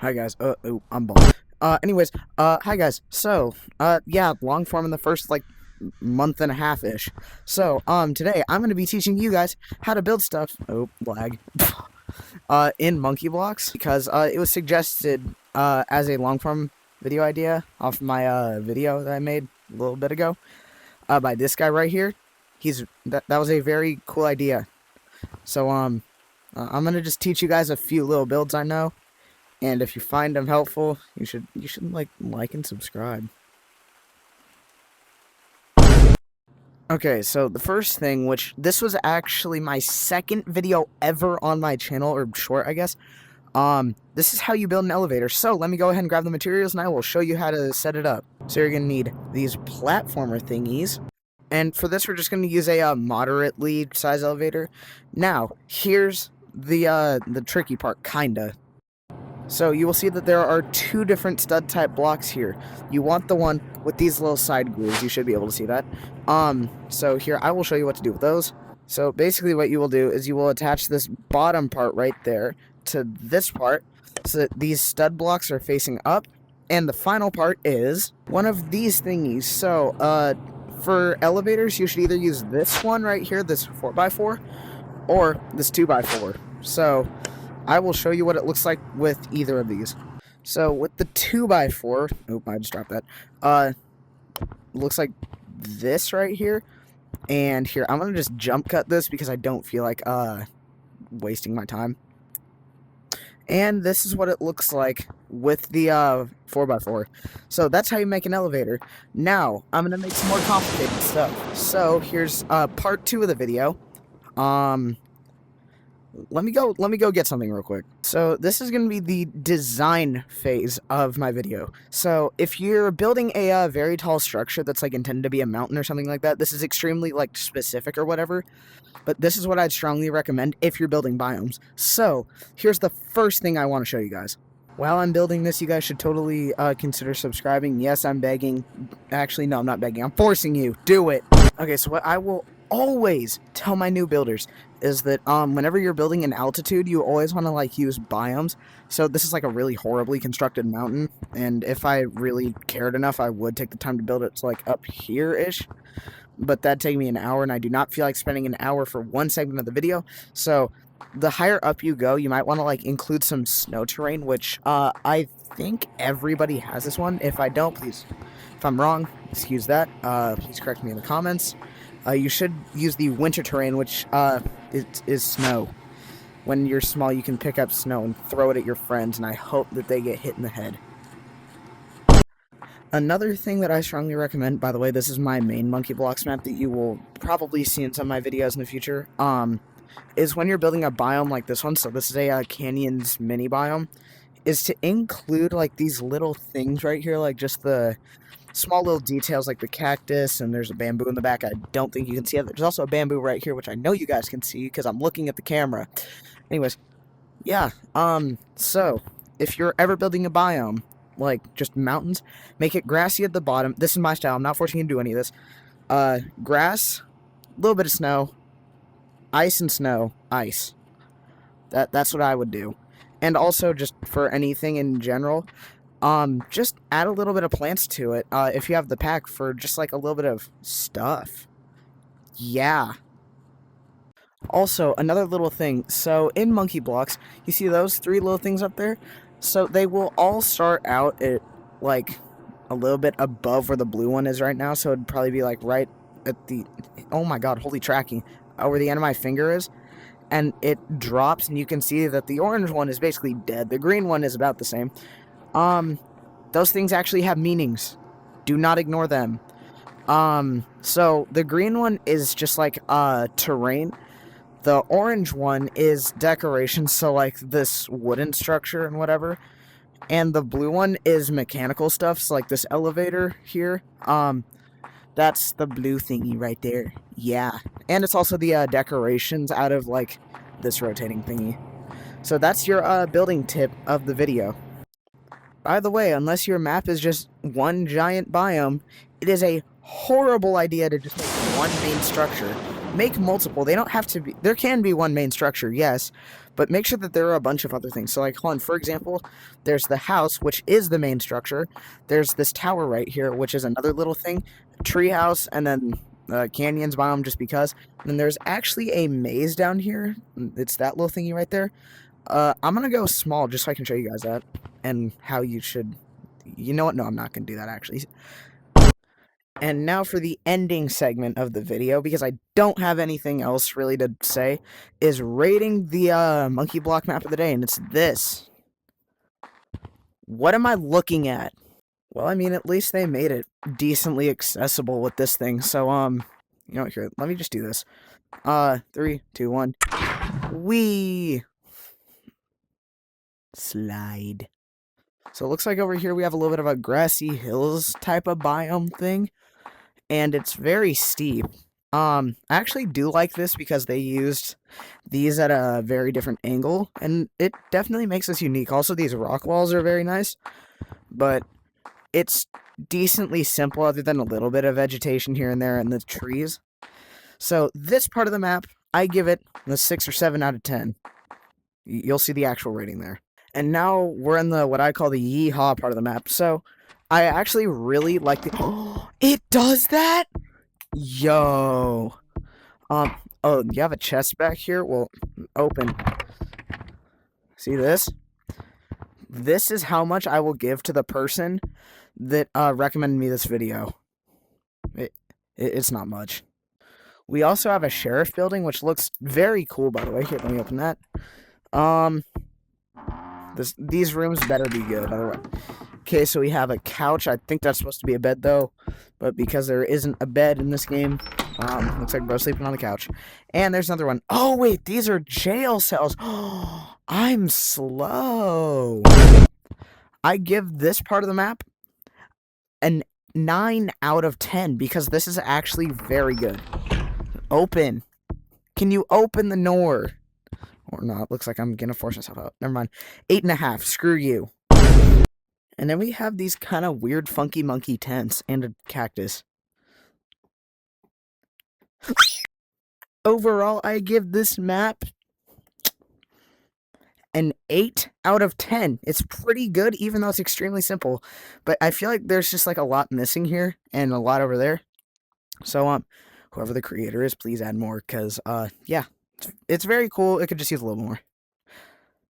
Hi guys. Oh, I'm bald. Anyways, hi guys. So, yeah, long form in the first like month and a half ish. So, today I'm gonna be teaching you guys how to build stuff. Oh, lag. In monkey blocks because it was suggested as a long form video idea off my video that I made a little bit ago by this guy right here. That was a very cool idea. So, I'm gonna just teach you guys a few little builds I know. And if you find them helpful, you should like and subscribe. Okay, so the first thing, which this was actually my second video ever on my channel, or short, I guess. This is how you build an elevator. So let me go ahead and grab the materials, and I will show you how to set it up. So you're gonna need these platformer thingies, and for this, we're just gonna use a moderately sized elevator. Now, here's the tricky part, kinda. So you will see that there are two different stud type blocks here. You want the one with these little side grooves. You should be able to see that. So here I will show you what to do with those. So basically what you will do is you will attach this bottom part right there to this part so that these stud blocks are facing up. And the final part is one of these thingies. So for elevators, you should either use this one right here, this 4x4, or this 2x4. So I will show you what it looks like with either of these. So with the 2x4, oop, I just dropped that. Looks like this right here. And here, I'm gonna just jump cut this because I don't feel like wasting my time. And this is what it looks like with the 4x4. So that's how you make an elevator. Now, I'm gonna make some more complicated stuff. So here's part 2 of the video. Let me go get something real quick. So this is going to be the design phase of my video. So if you're building a very tall structure that's like intended to be a mountain or something like that, this is extremely like specific or whatever. But this is what I'd strongly recommend if you're building biomes. So here's the first thing I want to show you guys. While I'm building this, you guys should totally consider subscribing. Yes, I'm begging. Actually, no, I'm not begging. I'm forcing you. Do it. Okay, so what I will always tell my new builders is that whenever you're building in altitude, you always want to like use biomes. So this is like a really horribly constructed mountain, and if I really cared enough, I would take the time to build it to like up here-ish. But that'd take me an hour, and I do not feel like spending an hour for one segment of the video. So the higher up you go, you might want to like include some snow terrain, which I think everybody has this one. If I don't, please, if I'm wrong, excuse that. Please correct me in the comments. You should use the winter terrain, which is snow. When you're small, you can pick up snow and throw it at your friends, and I hope that they get hit in the head. Another thing that I strongly recommend, by the way, this is my main monkey blocks map that you will probably see in some of my videos in the future, is when you're building a biome like this one, so this is a canyons mini biome, is to include like these little things right here, like just the small little details like the cactus, and there's a bamboo in the back. I don't think you can see it. There's also a bamboo right here, which I know you guys can see because I'm looking at the camera. Anyways, yeah, so if you're ever building a biome, like just mountains, make it grassy at the bottom. This is my style. I'm not forcing you to do any of this. Grass, a little bit of snow, ice and snow, ice. That's what I would do. And also just for anything in general, just add a little bit of plants to it, if you have the pack for just like a little bit of stuff. Yeah. Also, another little thing, so in monkey blocks, you see those 3 little things up there? So they will all start out at like a little bit above where the blue one is right now, so it'd probably be like right at the, oh my god, holy tracking, where the end of my finger is. And it drops, and you can see that the orange one is basically dead. The green one is about the same. Those things actually have meanings. Do not ignore them. So the green one is just like, terrain. The orange one is decoration, so like this wooden structure and whatever. And the blue one is mechanical stuff, so like this elevator here. That's the blue thingy right there. Yeah. And it's also the, decorations out of like this rotating thingy. So that's your, building tip of the video. By the way, unless your map is just one giant biome, it is a horrible idea to just make one main structure. make multiple. They don't have to be, there can be one main structure, yes, but make sure that there are a bunch of other things. So like, hold on, for example, there's the house, which is the main structure. There's this tower right here, which is another little thing, treehouse, and then canyons biome just because. And then there's actually a maze down here. It's that little thingy right there. I'm gonna go small just so I can show you guys that and how you should. You know what? No, I'm not gonna do that actually. And now for the ending segment of the video, because I don't have anything else really to say, is rating the monkey block map of the day, and it's this. What am I looking at? Well, I mean, at least they made it decently accessible with this thing. So, you know what, here, let me just do this. 3, 2, 1. Wee! Slide. So it looks like over here we have a little bit of a grassy hills type of biome thing. And it's very steep. I actually do like this because they used these at a very different angle, and it definitely makes us unique. Also, these rock walls are very nice, but it's decently simple other than a little bit of vegetation here and there and the trees. So this part of the map, I give it a 6 or 7 out of 10. You'll see the actual rating there. And now we're in the what I call the yeehaw part of the map. So I actually really like the. Oh, it does that? Yo. Oh, you have a chest back here? Well, open. See this? This is how much I will give to the person that recommended me this video. It's not much. We also have a sheriff building, which looks very cool, by the way. Here, let me open that. These rooms better be good, otherwise. Okay, so we have a couch. I think that's supposed to be a bed, though. But because there isn't a bed in this game, looks like bro's sleeping on the couch. And there's another one. Oh, wait, these are jail cells. Oh, I'm slow. I give this part of the map an 9 out of 10 because this is actually very good. Open. Can you open the door? Or not. Looks like I'm gonna force myself out. Never mind. 8.5. Screw you. And then we have these kind of weird, funky monkey tents and a cactus. Overall, I give this map an 8 out of 10. It's pretty good, even though it's extremely simple. But I feel like there's just like a lot missing here and a lot over there. So, whoever the creator is, please add more, because, yeah, it's very cool. It could just use a little more.